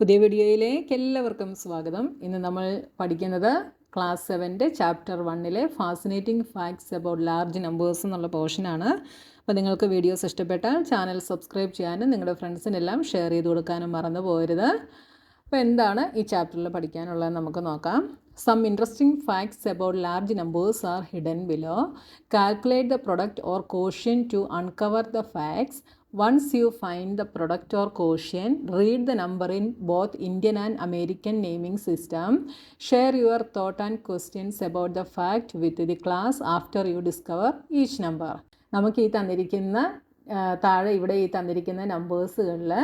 പുതിയ വീഡിയോയിലേക്ക് എല്ലാവർക്കും സ്വാഗതം. ഇന്ന് നമ്മൾ പഠിക്കുന്നത് class 7 chapter 1 fascinating facts about large numbers എന്നുള്ള പോർഷനാണ്. അപ്പോൾ നിങ്ങൾക്ക് വീഡിയോസ് ഇഷ്ടപ്പെട്ടാൽ ചാനൽ സബ്സ്ക്രൈബ് ചെയ്യാനും നിങ്ങളുടെ ഫ്രണ്ട്സിനെല്ലാം ഷെയർ ചെയ്ത് കൊടുക്കാനും മറന്നു പോകരുത്. അപ്പോൾ എന്താണ് ഈ ചാപ്റ്ററിൽ പഠിക്കാനുള്ളത് നമുക്ക് നോക്കാം. Some interesting facts about large numbers are hidden below. Calculate the product or quotient to uncover the facts. Once you find the product or quotient, read the number in both Indian and American naming system. Share your thought and questions about the fact with the class after you discover each number. നമുക്ക് ഈ തന്നിരിക്കുന്ന താഴെ ഇവിടെ ഈ തന്നിരിക്കുന്ന നമ്പേഴ്സുകളിൽ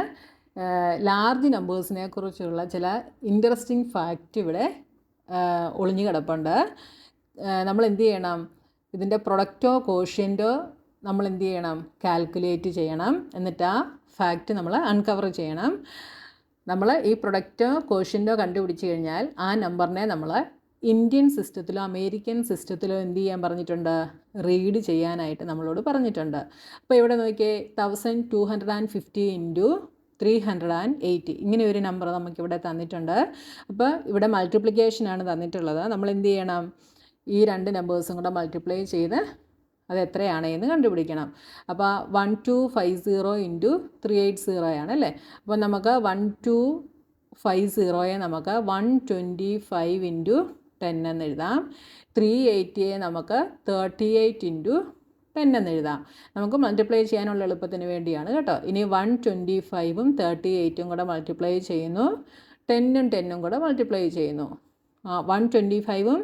large നമ്പേഴ്സിനെ കുറിച്ചുള്ള ചില interesting fact ഇവിടെ ഒളിഞ്ഞു കിടപ്പുണ്ട്. നമ്മൾ എന്ത് ചെയ്യണം? ഇതിൻ്റെ പ്രൊഡക്റ്റോ കോഷ്യൻ്റോ നമ്മൾ എന്ത് ചെയ്യണം? കാൽക്കുലേറ്റ് ചെയ്യണം. എന്നിട്ട് ആ ഫാക്റ്റ് നമ്മൾ അൺകവർ ചെയ്യണം. നമ്മൾ ഈ പ്രൊഡക്റ്റോ കോഷ്യൻ്റോ കണ്ടുപിടിച്ച് കഴിഞ്ഞാൽ ആ നമ്പറിനെ നമ്മൾ ഇന്ത്യൻ സിസ്റ്റത്തിലോ അമേരിക്കൻ സിസ്റ്റത്തിലോ എന്ത് ചെയ്യാൻ പറഞ്ഞിട്ടുണ്ട്? റീഡ് ചെയ്യാനായിട്ട് നമ്മളോട് പറഞ്ഞിട്ടുണ്ട്. അപ്പോൾ ഇവിടെ നോക്കിയേ, 1250 ഇൻറ്റു 380 ഇങ്ങനെ ഒരു നമ്പർ നമുക്കിവിടെ തന്നിട്ടുണ്ട്. അപ്പോൾ ഇവിടെ മൾട്ടിപ്ലിക്കേഷനാണ് തന്നിട്ടുള്ളത്. നമ്മൾ എന്ത് ചെയ്യണം? ഈ രണ്ട് നമ്പേഴ്സും കൂടെ മൾട്ടിപ്ലൈ ചെയ്ത് അത് എത്രയാണെന്ന് കണ്ടുപിടിക്കണം. അപ്പോൾ 1250 ഇൻറ്റു 380 ആണല്ലേ. അപ്പോൾ നമുക്ക് 1250 നമുക്ക് 125 ഇൻറ്റു 10 എന്ന് എഴുതാം. 380 നമുക്ക് 38 ഇൻറ്റു 10 എന്ന് എഴുതാം. നമുക്ക് മൾട്ടിപ്ലൈ ചെയ്യാനുള്ള എളുപ്പത്തിന് വേണ്ടിയാണ് കേട്ടോ. ഇനി 125ഉം 38ഉം കൂടെ മൾട്ടിപ്ലൈ ചെയ്യുന്നു, 10ഉം 10ഉം കൂടെ മൾട്ടിപ്ലൈ ചെയ്യുന്നു. 125ഉം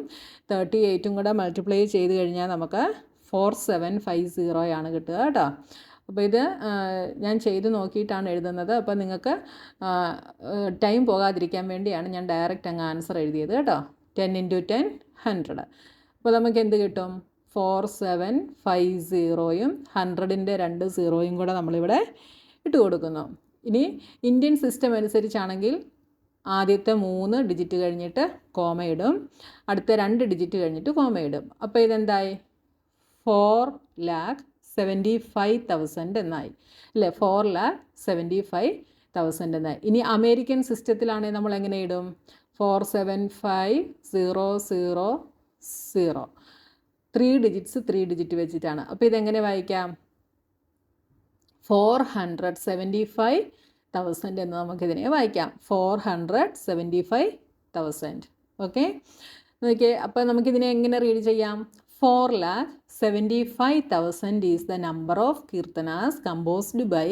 38ഉം കൂടെ മൾട്ടിപ്ലൈ ചെയ്ത് കഴിഞ്ഞാൽ നമുക്ക് 4750 ആണ് കിട്ടുക കേട്ടോ. അപ്പോൾ ഇത് ഞാൻ ചെയ്ത് നോക്കിയിട്ടാണ് എഴുതുന്നത്. അപ്പോൾ നിങ്ങൾക്ക് ടൈം പോകാതിരിക്കാൻ വേണ്ടിയാണ് ഞാൻ ഡയറക്റ്റ് അങ്ങ് ആൻസർ എഴുതിയത് കേട്ടോ. 10 ഇൻറ്റു 10 100. അപ്പോൾ നമുക്ക് എന്ത് കിട്ടും? 4750യും 100ൻ്റെ 2 സീറോയും കൂടെ നമ്മളിവിടെ ഇട്ട് കൊടുക്കുന്നു. ഇനി ഇന്ത്യൻ സിസ്റ്റം അനുസരിച്ചാണെങ്കിൽ ആദ്യത്തെ 3 ഡിജിറ്റ് കഴിഞ്ഞിട്ട് കോമ ഇടും, അടുത്ത 2 ഡിജിറ്റ് കഴിഞ്ഞിട്ട് കോമ ഇടും. അപ്പോൾ ഇതെന്തായി? 4,75,000 എന്നായി അല്ലേ? 4,75,000 എന്നായി. ഇനി അമേരിക്കൻ സിസ്റ്റത്തിലാണെങ്കിൽ നമ്മൾ എങ്ങനെ ഇടും? 475,000 3 ഡിജിറ്റ് വെച്ചിട്ടാണ്. അപ്പോൾ ഇതെങ്ങനെ വായിക്കാം? 475,000 എന്ന് നമുക്കിതിനെ വായിക്കാം. 475,000. ഓക്കെ, നോക്കിയേ. അപ്പോൾ നമുക്കിതിനെ എങ്ങനെ റീഡ് ചെയ്യാം? 4,75,000 is the number of kirtanas composed by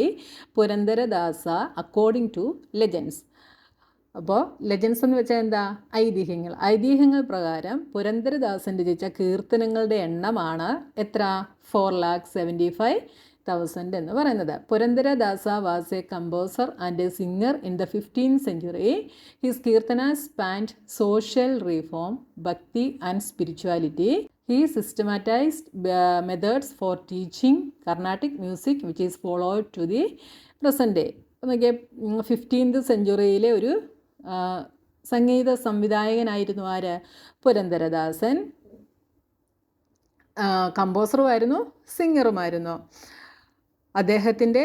Purandaradasa according to legends. അപ്പോൾ ലെജൻസ് എന്ന് വെച്ചാൽ എന്താ? ഐതിഹ്യങ്ങൾ. ഐതിഹ്യങ്ങൾ പ്രകാരം പുരന്ദരദാസൻ രചിച്ച കീർത്തനങ്ങളുടെ എണ്ണമാണ് എത്ര? 4,75,000 എന്ന് പറയുന്നത്. Purandaradasa was a composer and a singer in the 15th century. His kirtanas spanned social reform, bhakti and spirituality. He systematized methods for teaching Carnatic music which is followed to the present day. എന്നൊക്കെ 15th century ഒരു സംഗീത സംവിധായകനായിരുന്നു ആര്? പുരന്ദരദാസൻ. കമ്പോസറുമായിരുന്നു, സിംഗറുമായിരുന്നു. അദ്ദേഹത്തിൻ്റെ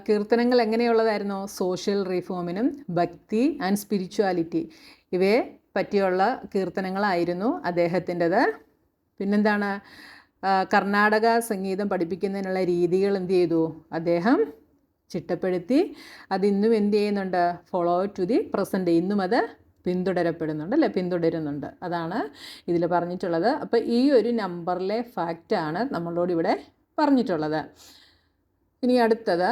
കീർത്തനങ്ങൾ എങ്ങനെയുള്ളതായിരുന്നു? Social റീഫോമിനും ഭക്തി and spirituality ഇവയെ പറ്റിയുള്ള കീർത്തനങ്ങളായിരുന്നു അദ്ദേഹത്തിൻ്റെത്. പിന്നെന്താണ്? കർണാടക സംഗീതം പഠിപ്പിക്കുന്നതിനുള്ള രീതികൾ എന്ത് ചെയ്തു? അദ്ദേഹം ചിട്ടപ്പെടുത്തി. അതിന്നും എന്ത് ചെയ്യുന്നുണ്ട്? Follow to the present. ഇന്നും അത് പിന്തുടരപ്പെടുന്നുണ്ട് അല്ലേ? പിന്തുടരുന്നുണ്ട്. അതാണ് ഇതിൽ പറഞ്ഞിട്ടുള്ളത്. അപ്പോൾ ഈ ഒരു നമ്പറിലെ ഫാക്റ്റാണ് നമ്മളോട് ഇവിടെ പറഞ്ഞിട്ടുള്ളത്. ഇനി അടുത്തത്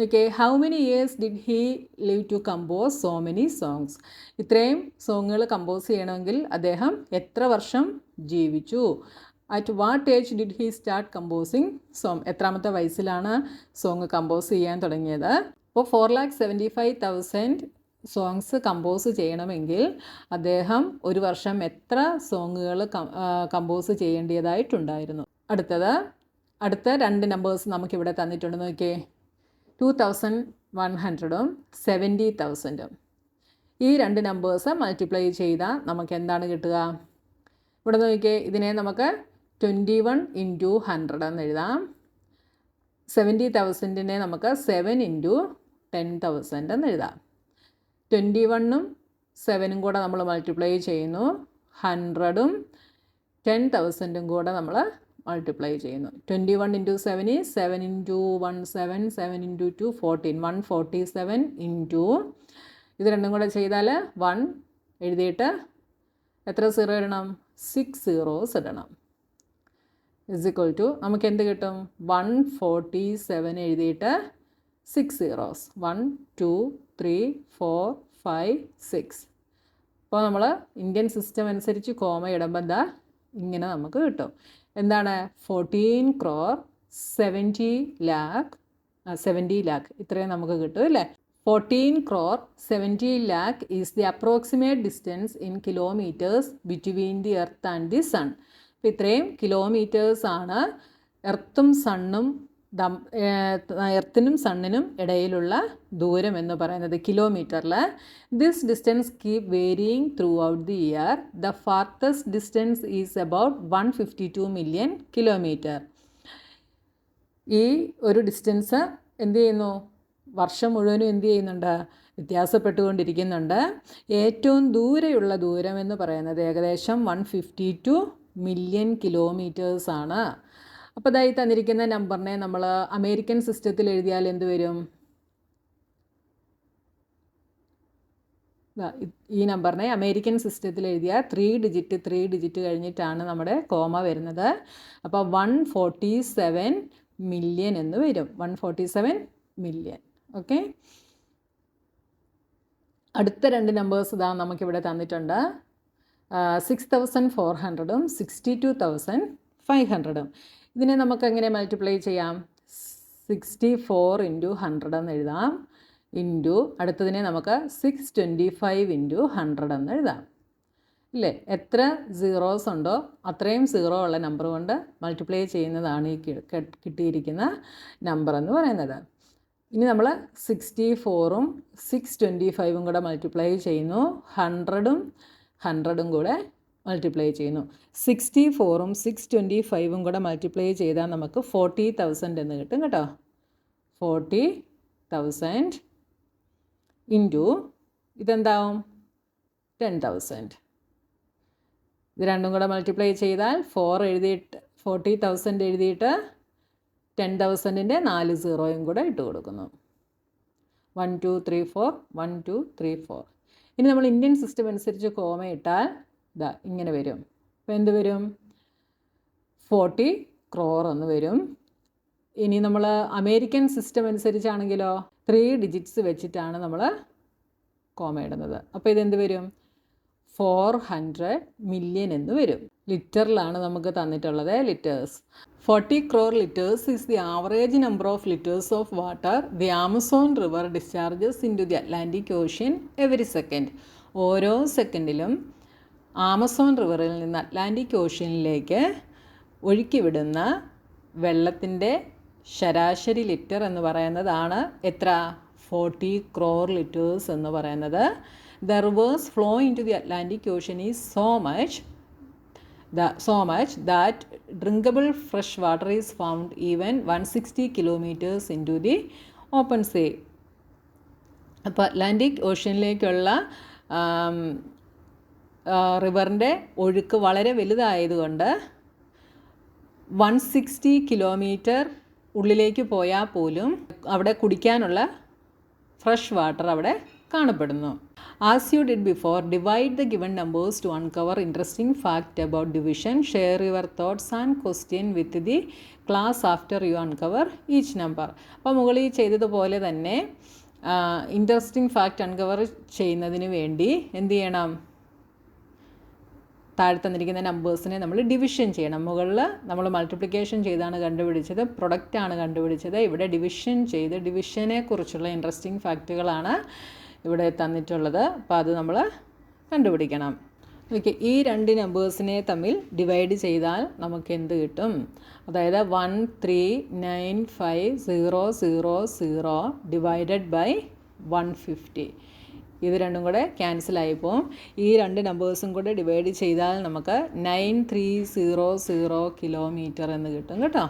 okay, how many years did he live to compose so many songs? ഇത്രയും സോങ്ങുകൾ കമ്പോസ് ചെയ്യണമെങ്കിൽ അദ്ദേഹം എത്ര വർഷം ജീവിച്ചു? At what age did he start composing song? എത്രാമത്തെ വയസ്സിലാണ് സോങ് കമ്പോസ് ചെയ്യാൻ തുടങ്ങിയത്? അപ്പോൾ 4,75,000 സോങ്സ് കമ്പോസ് ചെയ്യണമെങ്കിൽ അദ്ദേഹം ഒരു വർഷം എത്ര സോങ്ങുകൾ കമ്പോസ് ചെയ്യേണ്ടതായിട്ടുണ്ടായിരുന്നു? അടുത്ത 2 നമ്പേഴ്സ് നമുക്കിവിടെ തന്നിട്ടുണ്ട്. നോക്കിയേ, 2,100ഉം 70,000ഉം. ഈ 2 നമ്പേഴ്സ് മൾട്ടിപ്ലൈ ചെയ്താൽ നമുക്ക് എന്താണ് കിട്ടുക? ഇവിടെ നോക്കിയേ, ഇതിനെ നമുക്ക് 21 ഇൻറ്റു 100 എന്ന് എഴുതാം. 70,000നെ നമുക്ക് 7 ഇൻറ്റു 10,000 എന്ന് എഴുതാം. 21ഉം 7ഉം കൂടെ നമ്മൾ മൾട്ടിപ്ലൈ ചെയ്യുന്നു. 100ഉം 10,000ഉം കൂടെ നമ്മൾ മൾട്ടിപ്ലൈ ചെയ്യുന്നു. 21 × 7 is 7 × 1 7, 7 × 2 14, 147 ഇൻറ്റു ഇത് രണ്ടും കൂടെ ചെയ്താൽ 1 എഴുതിയിട്ട് എത്ര സീറോ ഇടണം? 6 സീറോസ് ഇടണം. ഇസ് ഈക്വൽ ടു നമുക്ക് എന്ത് കിട്ടും? 147 എഴുതിയിട്ട് 6 സീറോസ് 1 2 3 4 5 6. അപ്പോൾ നമ്മൾ ഇന്ത്യൻ സിസ്റ്റം അനുസരിച്ച് കോമ ഇടുമ്പോൾ എന്താ ഇങ്ങനെ നമുക്ക് കിട്ടും. എന്താണ്? 14 crore 70 lakh ഇത്രയും നമുക്ക് കിട്ടും അല്ലേ? 14 crore 70 lakh is the approximate distance in kilometers between the earth and the sun. അപ്പോൾ ഇത്രയും കിലോമീറ്റേഴ്സ് ആണ് എർത്തും സണ്ണിനും ഇടയിലുള്ള ദൂരം എന്ന് പറയുന്നത് കിലോമീറ്ററിൽ. This distance keep varying through out the year. The farthest distance is about 152 million kilometre. ഈ ഒരു ഡിസ്റ്റൻസ് എന്ത് ചെയ്യുന്നു? വർഷം മുഴുവനും എന്ത് ചെയ്യുന്നുണ്ട്? വ്യത്യാസപ്പെട്ടുകൊണ്ടിരിക്കുന്നുണ്ട്. ഏറ്റവും ദൂരെയുള്ള ദൂരം എന്ന് പറയുന്നത് ഏകദേശം 152 മില്യൺ കിലോമീറ്റേഴ്സ് ആണ്. അപ്പോൾ ഇതായി തന്നിരിക്കുന്ന നമ്പറിനെ നമ്മൾ അമേരിക്കൻ സിസ്റ്റത്തിൽ എഴുതിയാൽ എന്ത് വരും? ഈ നമ്പറിനെ അമേരിക്കൻ സിസ്റ്റത്തിൽ എഴുതിയാൽ 3 ഡിജിറ്റ് കഴിഞ്ഞിട്ടാണ് നമ്മുടെ കോമ വരുന്നത്. അപ്പോൾ 147 മില്യൺ എന്ന് വരും. 147 മില്യൺ. ഓക്കെ, അടുത്ത രണ്ട് നമ്പേഴ്സ് ഇതാ നമുക്കിവിടെ തന്നിട്ടുണ്ട്. 6,400ഉം 62,500ഉം. ഇതിനെ നമുക്ക് എങ്ങനെ മൾട്ടിപ്ലൈ ചെയ്യാം? 64 × 100 എന്ന് എഴുതാം. ഇൻറ്റു അടുത്തതിനെ നമുക്ക് 625 × 100 എന്ന് എഴുതാം. ഇല്ലേ? എത്ര സീറോസ് ഉണ്ടോ അത്രയും സീറോ ഉള്ള നമ്പർ കൊണ്ട് മൾട്ടിപ്ലൈ ചെയ്യുന്നതാണ് ഈ കിട്ടിയിരിക്കുന്ന നമ്പർ എന്ന് പറയുന്നത്. ഇനി നമ്മൾ 64ഉം 625ഉം കൂടെ മൾട്ടിപ്ലൈ ചെയ്യുന്നു. 100ഉം കൂടെ മൾട്ടിപ്ലൈ ചെയ്യുന്നു. 64ഉം 625ഉം കൂടെ മൾട്ടിപ്ലൈ ചെയ്താൽ നമുക്ക് 40,000 എന്ന് കിട്ടും കേട്ടോ. 40,000 ഇൻറ്റു ഇതെന്താവും? 10,000. ഇത് രണ്ടും കൂടെ മൾട്ടിപ്ലൈ ചെയ്താൽ 40,000 എഴുതിയിട്ട് 10,000ൻ്റെ 4 സീറോയും കൂടെ ഇട്ട് കൊടുക്കുന്നു. 1 2 3 4 1 2 3 4. ഇനി നമ്മൾ ഇന്ത്യൻ സിസ്റ്റം അനുസരിച്ച് കോമ ഇട്ടാൽ ഇതാ ഇങ്ങനെ വരും. അപ്പോൾ എന്ത് വരും? 40 crore എന്ന് വരും. ഇനി നമ്മൾ അമേരിക്കൻ സിസ്റ്റം അനുസരിച്ചാണെങ്കിലോ 3 ഡിജിറ്റ്സ് വെച്ചിട്ടാണ് നമ്മൾ കോമ ഇടുന്നത്. അപ്പോൾ ഇതെന്ത് വരും? 400 മില്യൺ എന്ന് വരും. ലിറ്ററിലാണ് നമുക്ക് തന്നിട്ടുള്ളത്, litres. 40 crore liters is the average number of liters of water the Amazon River discharges into the Atlantic Ocean every second. ഓരോ സെക്കൻഡിലും ആമസോൺ റിവറിൽ നിന്ന് അറ്റ്ലാന്റിക് ഓഷ്യനിലേക്ക് ഒഴുക്കിവിടുന്ന വെള്ളത്തിൻ്റെ ശരാശരി ലിറ്റർ എന്ന് പറയുന്നതാണ് എത്ര? 40 crore liters എന്ന് പറയുന്നത്. The rivers flow into the Atlantic Ocean is so much that drinkable fresh water is found even 160 kilometers into the open sea. അപ്പോൾ അറ്റ്ലാന്റിക് ഓഷ്യനിലേക്കുള്ള റിവറിൻ്റെ ഒഴുക്ക് വളരെ വലുതായതുകൊണ്ട് 160 കിലോമീറ്റർ ഉള്ളിലേക്ക് പോയാൽ പോലും അവിടെ കുടിക്കാനുള്ള ഫ്രഷ് വാട്ടർ അവിടെ കാണപ്പെടുന്നു. As you did before, divide the given numbers to uncover interesting fact about division. Share your thoughts and question with the class after you uncover each number. അപ്പോൾ മുകളിൽ ചെയ്തതുപോലെ തന്നെ ഇൻട്രസ്റ്റിംഗ് ഫാക്റ്റ് അൺകവർ ചെയ്യുന്നതിന് വേണ്ടി എന്ത് ചെയ്യണം? താഴെ തന്നിരിക്കുന്ന നമ്പേഴ്സിനെ നമ്മൾ ഡിവിഷൻ ചെയ്യണം. മുകളിൽ നമ്മൾ മൾട്ടിപ്ലിക്കേഷൻ ചെയ്താണ് കണ്ടുപിടിച്ചത്, പ്രൊഡക്റ്റാണ് കണ്ടുപിടിച്ചത്. ഇവിടെ ഡിവിഷൻ ചെയ്ത് ഡിവിഷനെ കുറിച്ചുള്ള ഇൻട്രസ്റ്റിംഗ് ഫാക്റ്റുകളാണ് ഇവിടെ തന്നിട്ടുള്ളത്. അപ്പോൾ അത് നമ്മൾ കണ്ടുപിടിക്കണം. ഓക്കെ, ഈ രണ്ട് നമ്പേഴ്സിനെ തമ്മിൽ ഡിവൈഡ് ചെയ്താൽ നമുക്ക് എന്ത് കിട്ടും? അതായത് 1395,000 ഡിവൈഡഡ് ബൈ 150. ഇത് രണ്ടും കൂടെ ക്യാൻസലായിപ്പോൾ ഈ രണ്ട് നമ്പേഴ്സും കൂടെ ഡിവൈഡ് ചെയ്താൽ നമുക്ക് 9300 കിലോമീറ്റർ എന്ന് കിട്ടും കേട്ടോ.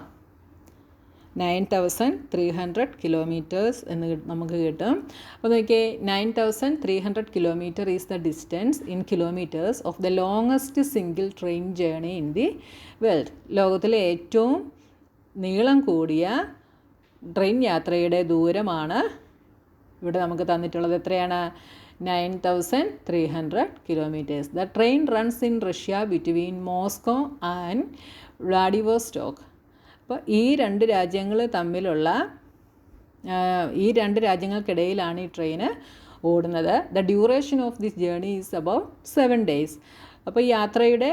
9,300 കിലോമീറ്റേഴ്സ് എന്ന് നമുക്ക് കിട്ടും. അപ്പോൾ നോക്കിയേ, 9,300 kilometre is the distance in kilometres of the longest single train journey in the world. ലോകത്തിലെ ഏറ്റവും നീളം കൂടിയ ട്രെയിൻ യാത്രയുടെ ദൂരമാണ് ഇവിടെ നമുക്ക് തന്നിട്ടുള്ളത്. എത്രയാണ്? 9,300 kilometers. The train runs in Russia between Moscow and Vladivostok. അപ്പോൾ ഈ രണ്ട് രാജ്യങ്ങൾ തമ്മിലുള്ള ഈ രണ്ട് രാജ്യങ്ങൾക്കിടയിലാണ് ഈ ട്രെയിന് ഓടുന്നത്. The duration of this journey is about 7 days. അപ്പോൾ ഈ യാത്രയുടെ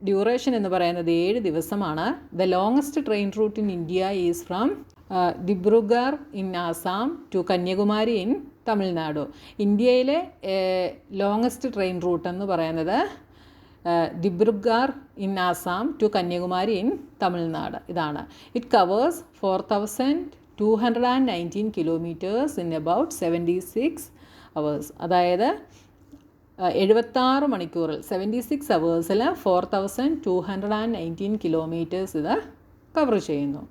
ഡ്യൂറേഷൻ എന്ന് പറയുന്നത് 7 ദിവസമാണ്. The longest train route in India is from Dibrugarh in Assam to Kanyakumari in Tamil Nadu. ഇന്ത്യയിലെ ലോങ്ങസ്റ്റ് ട്രെയിൻ റൂട്ട് എന്ന് പറയുന്നത് Dibrugarh in Assam to Kanyakumari in Tamil Nadu ഇതാണ്. It covers 4,219 kilometres in about 76 hours. അതായത് 76 മണിക്കൂറിൽ 76 hours 4,219 കിലോമീറ്റേഴ്സ് ഇത് കവർ ചെയ്യുന്നു.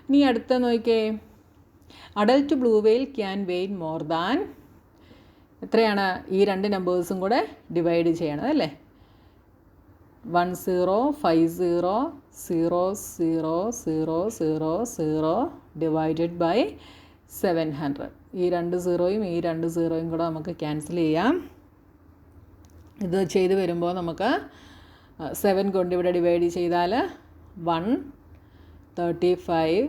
ഇനി അടുത്ത നോക്കിയേ, adult blue whale can weight more than എത്രയാണ്? ഈ രണ്ട് നമ്പേഴ്സും കൂടെ ഡിവൈഡ് ചെയ്യണം അല്ലേ. 10,50,0,0,0,0 ഡിവൈഡഡ് ബൈ 700. ഈ രണ്ട് സീറോയും ഈ രണ്ട് സീറോയും കൂടെ നമുക്ക് ക്യാൻസൽ ചെയ്യാം. ഇത് ചെയ്ത് വരുമ്പോൾ നമുക്ക് 7 കൊണ്ട് ഇവിടെ ഡിവൈഡ് ചെയ്താൽ 135,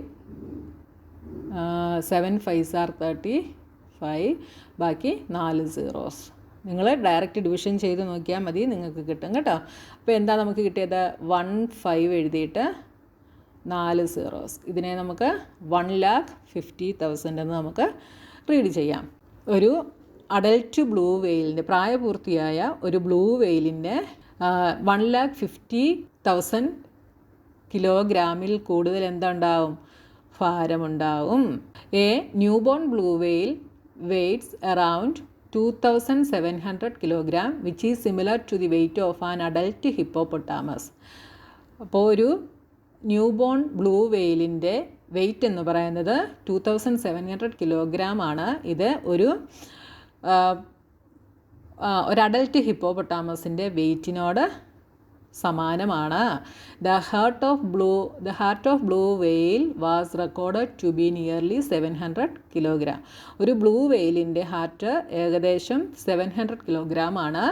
7 5s are 35, ബാക്കി 4 zeros. നിങ്ങൾ ഡയറക്റ്റ് ഡിവിഷൻ ചെയ്ത് നോക്കിയാൽ മതി, നിങ്ങൾക്ക് കിട്ടും കേട്ടോ. അപ്പോൾ എന്താ നമുക്ക് കിട്ടിയത്? 15 എഴുതിയിട്ട് 4 zeros. ഇതിനെ നമുക്ക് 1,50,000 എന്ന് നമുക്ക് റീഡ് ചെയ്യാം. ഒരു അഡൽട്ട് ബ്ലൂ വെയിലിൻ്റെ പ്രായപൂർത്തിയായ ഒരു ബ്ലൂ വെയിലിൻ്റെ 1,50,000 കിലോഗ്രാമിൽ കൂടുതൽ എന്തുണ്ടാവും? ഭാരമുണ്ടാവും. A newborn blue whale weighs around 2,700 kilogram which is similar to the weight of an adult hippopotamus. അപ്പോൾ ഒരു ന്യൂ ബോൺ ബ്ലൂ വെയിലിൻ്റെ വെയ്റ്റ് എന്ന് പറയുന്നത് 2,700 kilogram ആണ്. ഇത് ഒരു അഡൽട്ട് ഹിപ്പോപ്പൊട്ടാമസിൻ്റെ വെയ്റ്റിനോട് സമാനമാണ്. The heart of blue whale was recorded to be nearly 700 kilogram. ഒരു ബ്ലൂ വെയിലിൻ്റെ ഹാർട്ട് ഏകദേശം 700 kilogram ആണ്.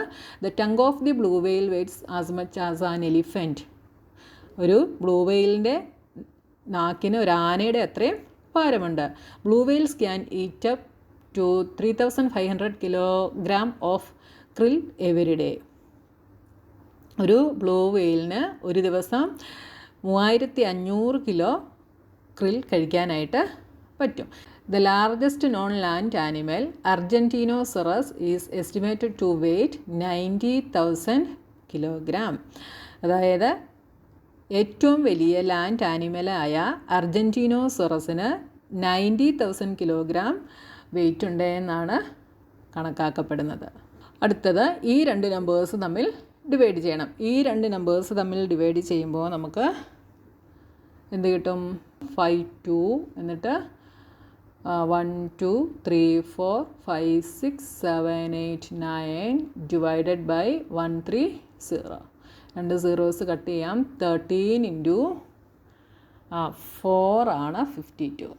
The tongue of the blue whale weighs as much as an elephant. ഒരു ബ്ലൂ വെയിലിൻ്റെ നാക്കിന് ഒരു ആനയുടെ അത്രയും ഭാരമുണ്ട്. Blue whales can eat up to 3,500 kilogram of krill every day. ഒരു ബ്ലൂ വെയിലിന് ഒരു ദിവസം 3,500 കിലോ krill കഴിക്കാനായിട്ട് പറ്റും. The largest non land animal argentinosaurus is estimated to weight 90,000 kilogram. അതായത് ഏറ്റവും വലിയ ലാൻഡ് ആനിമലായ അർജൻറ്റീനോസറസിന് 90,000 kilogram വെയ്റ്റ് ഉണ്ട് എന്നാണ് കണക്കാക്കപ്പെടുന്നത്. അടുത്തത് ഈ രണ്ട് നമ്പേഴ്സ് തമ്മിൽ ഡിവൈഡ് ചെയ്യണം. ഈ രണ്ട് നമ്പേഴ്സ് തമ്മിൽ ഡിവൈഡ് ചെയ്യുമ്പോൾ നമുക്ക് എന്ത് കിട്ടും? 5 2 എന്നിട്ട് 1 2 3 4 5 6 7 8 9 ഡിവൈഡഡ് ബൈ 1 3 0. രണ്ട് സീറോസ് കട്ട് ചെയ്യാം. 13 ഇൻറ്റു 4 ആണ് 52.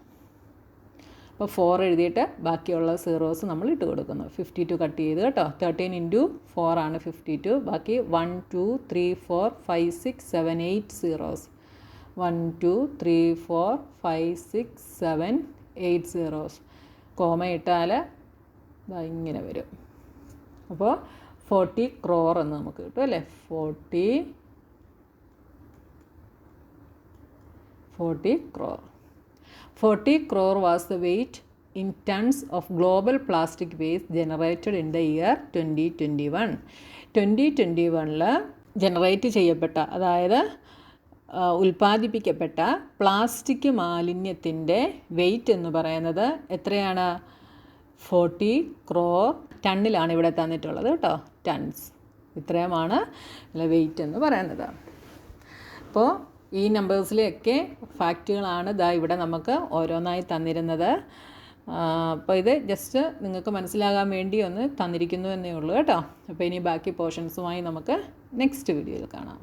അപ്പോൾ 4 എഴുതിയിട്ട് ബാക്കിയുള്ള സീറോസ് നമ്മൾ ഇട്ട് കൊടുക്കുന്നു. 52 കട്ട് ചെയ്ത് കേട്ടോ. 13 ഇൻറ്റു 4 ആണ് 52. ബാക്കി 1 2 3 4 5 6 7 8 zeros. 1 2 3 4 5 6 7 8 zeros. കോമ ഇട്ടാൽ ഇങ്ങനെ വരും. അപ്പോൾ 40 crore എന്ന് നമുക്ക് കിട്ടും അല്ലേ. 40 crore. 40 crore was the weight in tons of global plastic waste generated in the year 2021. 2021 generate ചെയ്യപ്പെട്ട, അതായത് ഉൽപ്പാദിപ്പിക്കപ്പെട്ട പ്ലാസ്റ്റിക് മാലിന്യത്തിൻ്റെ വെയ്റ്റ് എന്ന് പറയുന്നത് എത്രയാണ്? 40 crore ടണ്ണിലാണ് ഇവിടെ തന്നിട്ടുള്ളത് കേട്ടോ. ടൺസ് ഇത്രയുമാണ് വെയ്റ്റ് എന്ന് പറയുന്നത്. അപ്പോൾ ഈ നമ്പേഴ്സിലെയൊക്കെ ഫാക്റ്റുകളാണ് ദാ ഇവിടെ നമുക്ക് ഓരോന്നായി തന്നിരുന്നത്. അപ്പോൾ ഇത് ജസ്റ്റ് നിങ്ങൾക്ക് മനസ്സിലാകാൻ വേണ്ടി ഒന്ന് തന്നിരിക്കുന്നു എന്നേ ഉള്ളൂ കേട്ടോ. അപ്പോൾ ഇനി ബാക്കി പോർഷൻസുമായി നമുക്ക് നെക്സ്റ്റ് വീഡിയോയിൽ കാണാം.